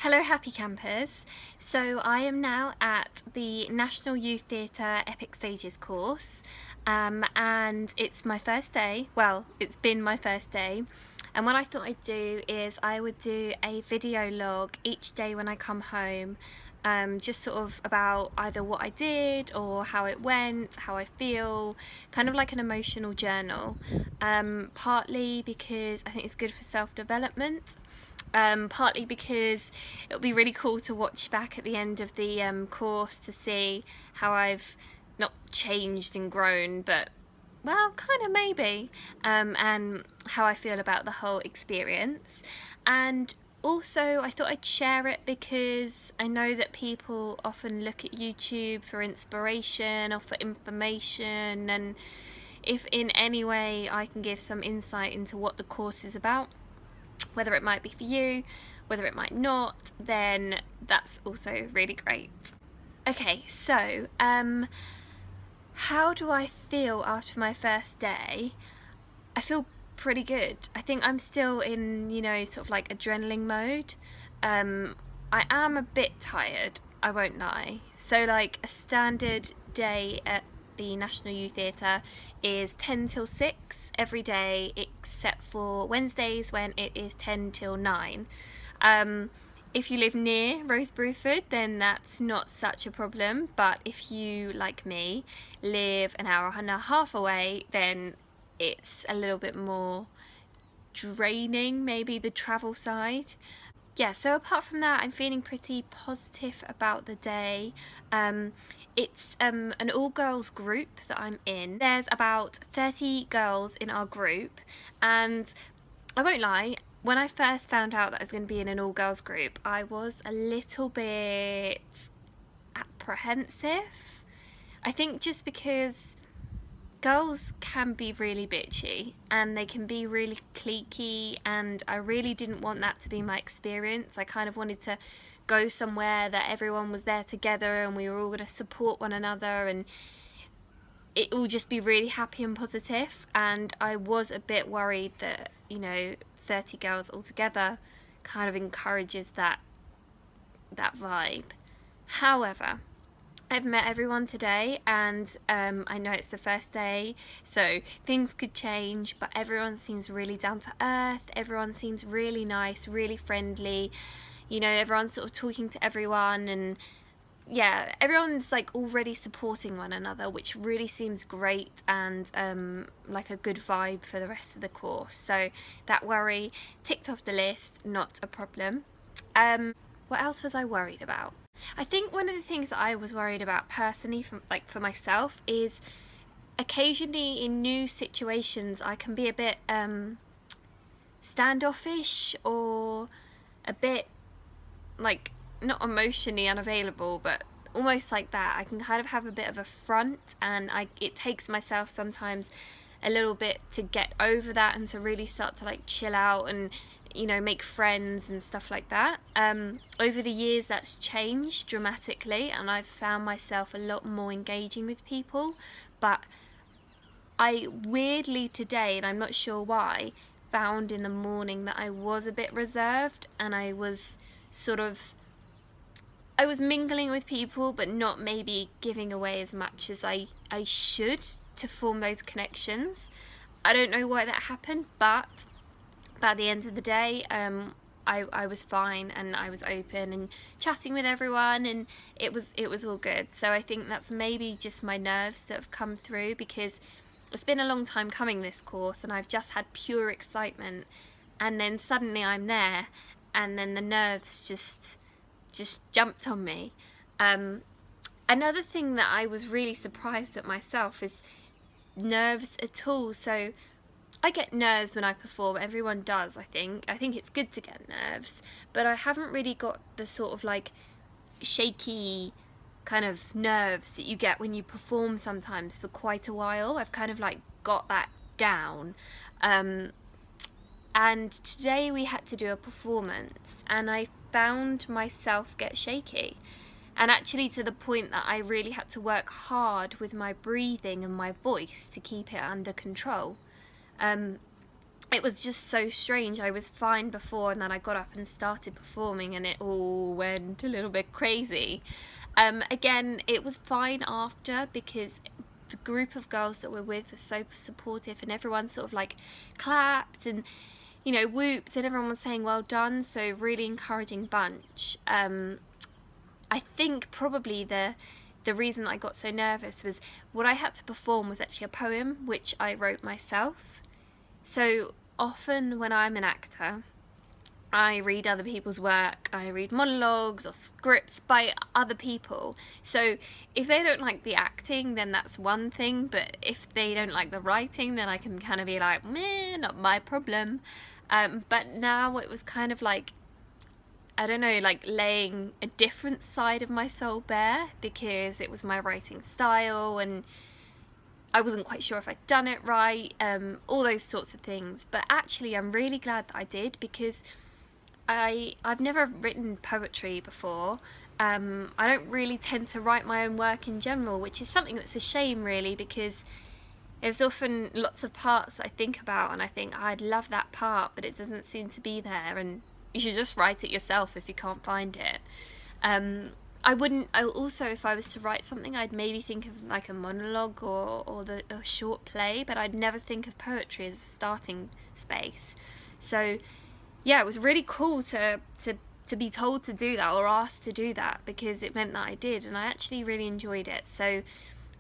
Hello Happy Campers. So I am now at the National Youth Theatre Epic Stages course, and it's my first day. Well, it's been my first day, and what I thought I'd do is I would do a video log each day when I come home, just sort of about either what I did or how it went, how I feel, kind of like an emotional journal, partly because I think it's good for self-development, partly because it'll be really cool to watch back at the end of the course to see how I've not changed and grown, but well, kind of maybe, and how I feel about the whole experience. And also, I thought I'd share it because I know that people often look at YouTube for inspiration or for information, and if in any way I can give some insight into what the course is about, whether it might be for you, whether it might not, then that's also really great. Okay, so how do I feel after my first day? I feel pretty good. I think I'm still in, sort of like adrenaline mode. I am a bit tired, I won't lie. So, like, a standard day at the National Youth Theatre is 10 till 6 every day, except for Wednesdays when it is 10 till 9. If you live near Rosebruford, then that's not such a problem. But if you, like me, live an hour and a half away, then it's a little bit more draining, maybe the travel side. Yeah, so apart from that, I'm feeling pretty positive about the day. It's an all girls group that I'm in. There's about 30 girls in our group, and I won't lie, when I first found out that I was going to be in an all girls group, I was a little bit apprehensive. I think just because girls can be really bitchy and they can be really cliquey, and I really didn't want that to be my experience. I kind of wanted to go somewhere that everyone was there together and we were all going to support one another and it will just be really happy and positive. And I was a bit worried that 30 girls all together kind of encourages that vibe. However, I've met everyone today, and I know it's the first day, so things could change, but everyone seems really down to earth. Everyone seems really nice, really friendly. Everyone's sort of talking to everyone, and yeah, everyone's like already supporting one another, which really seems great, and like a good vibe for the rest of the course. So that worry ticked off the list, not a problem. What else was I worried about? I think one of the things that I was worried about personally, for myself, is occasionally in new situations I can be a bit standoffish, or a bit like not emotionally unavailable, but almost like that. I can kind of have a bit of a front, and it takes myself sometimes a little bit to get over that and to really start to like chill out and make friends and stuff like that. Over the years that's changed dramatically, and I've found myself a lot more engaging with people, but I weirdly today, and I'm not sure why, found in the morning that I was a bit reserved, and I was mingling with people, but not maybe giving away as much as I should to form those connections. I don't know why that happened, but by the end of the day, I was fine, and I was open and chatting with everyone, and it was all good. So I think that's maybe just my nerves that have come through, because it's been a long time coming, this course, and I've just had pure excitement, and then suddenly I'm there, and then the nerves just jumped on me. Another thing that I was really surprised at myself is nerves at all. So I get nerves when I perform. Everyone does, I think. I think it's good to get nerves, but I haven't really got the sort of like shaky kind of nerves that you get when you perform sometimes for quite a while. I've kind of like got that down. And today we had to do a performance, and I found myself get shaky, and actually to the point that I really had to work hard with my breathing and my voice to keep it under control. it was just so strange. I was fine before, and then I got up and started performing, and it all went a little bit crazy. Again, it was fine after, because the group of girls that we're with were so supportive, and everyone sort of like clapped and, you know, whooped, and everyone was saying well done, so really encouraging bunch. I think probably the reason that I got so nervous was what I had to perform was actually a poem which I wrote myself. So often when I'm an actor, I read other people's work, I read monologues or scripts by other people. So if they don't like the acting, then that's one thing, but if they don't like the writing, then I can kind of be like, meh, not my problem. But now it was kind of like, I don't know, like laying a different side of my soul bare, because it was my writing style and I wasn't quite sure if I'd done it right, all those sorts of things. But actually I'm really glad that I did, because I've never written poetry before. I don't really tend to write my own work in general, which is something that's a shame really, because there's often lots of parts that I think about and I think I'd love that part, but it doesn't seem to be there, and you should just write it yourself if you can't find it. I wouldn't. I also, if I was to write something, I'd maybe think of like a monologue or a short play, but I'd never think of poetry as a starting space. So yeah, it was really cool to be told to do that or asked to do that, because it meant that I did, and I actually really enjoyed it. So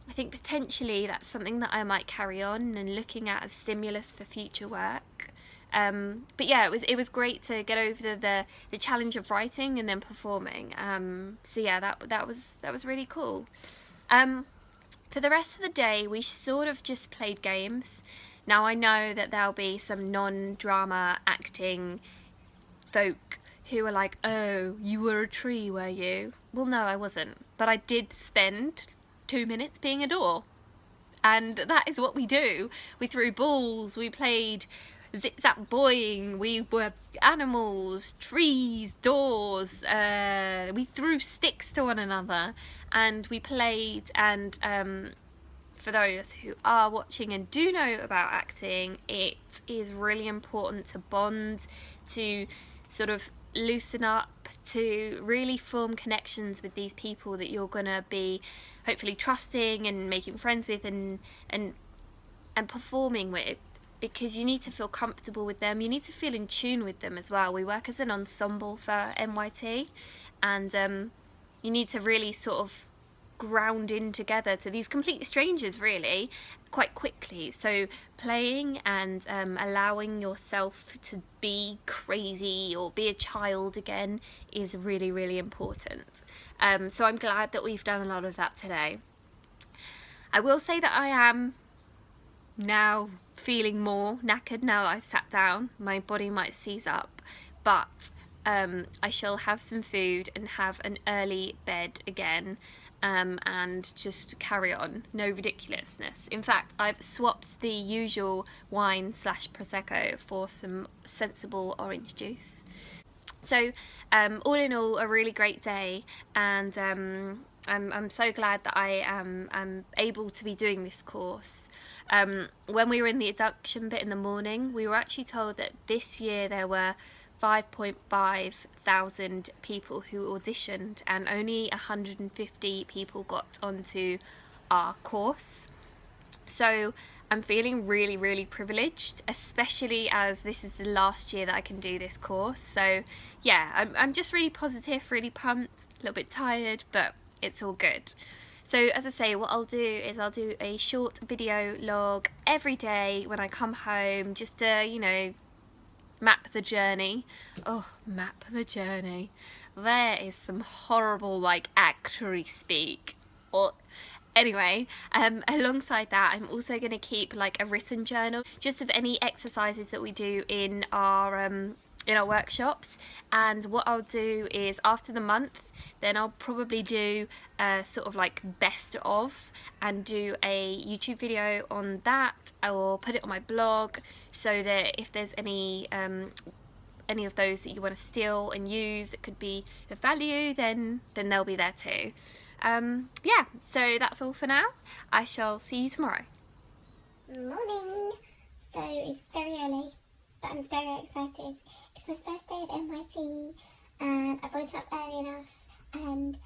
I think potentially that's something that I might carry on and looking at as stimulus for future work. But yeah, it was great to get over the challenge of writing and then performing. So yeah, that was really cool. For the rest of the day, we sort of just played games. Now I know that there'll be some non-drama acting folk who are like, oh, you were a tree, were you? Well, no, I wasn't. But I did spend 2 minutes being a door. And that is what we do. We threw balls, we played zip-zap boing, we were animals, trees, doors, we threw sticks to one another, and we played. And for those who are watching and do know about acting, it is really important to bond, to sort of loosen up, to really form connections with these people that you're gonna be hopefully trusting and making friends with and performing with, because you need to feel comfortable with them. You need to feel in tune with them as well. We work as an ensemble for NYT, and you need to really sort of ground in together to these complete strangers really quite quickly. So playing and allowing yourself to be crazy or be a child again is really, really important. So I'm glad that we've done a lot of that today. I will say that I am now feeling more knackered now that I've sat down. My body might seize up, but I shall have some food and have an early bed again, and just carry on. No ridiculousness. In fact, I've swapped the usual wine / Prosecco for some sensible orange juice. So all in all, a really great day, and I'm so glad that I am able to be doing this course. When we were in the induction bit in the morning, we were actually told that this year there were 5.5 thousand people who auditioned, and only 150 people got onto our course. So I'm feeling really, really privileged, especially as this is the last year that I can do this course. So yeah, I'm just really positive, really pumped, a little bit tired, but it's all good. So as I say, what I'll do is I'll do a short video log every day when I come home, just to, you know, map the journey. Oh, map the journey. There is some horrible, like, actory speak. Or anyway, alongside that, I'm also going to keep like a written journal just of any exercises that we do in our workshops. And what I'll do is after the month, then I'll probably do a sort of like best of and do a YouTube video on that, or put it on my blog, so that if there's any of those that you want to steal and use that could be of value, then they'll be there too. Yeah, so that's all for now. I shall see you tomorrow. Morning. So it's very early. but I'm very excited. It's my first day at NYT and I've woken up early enough and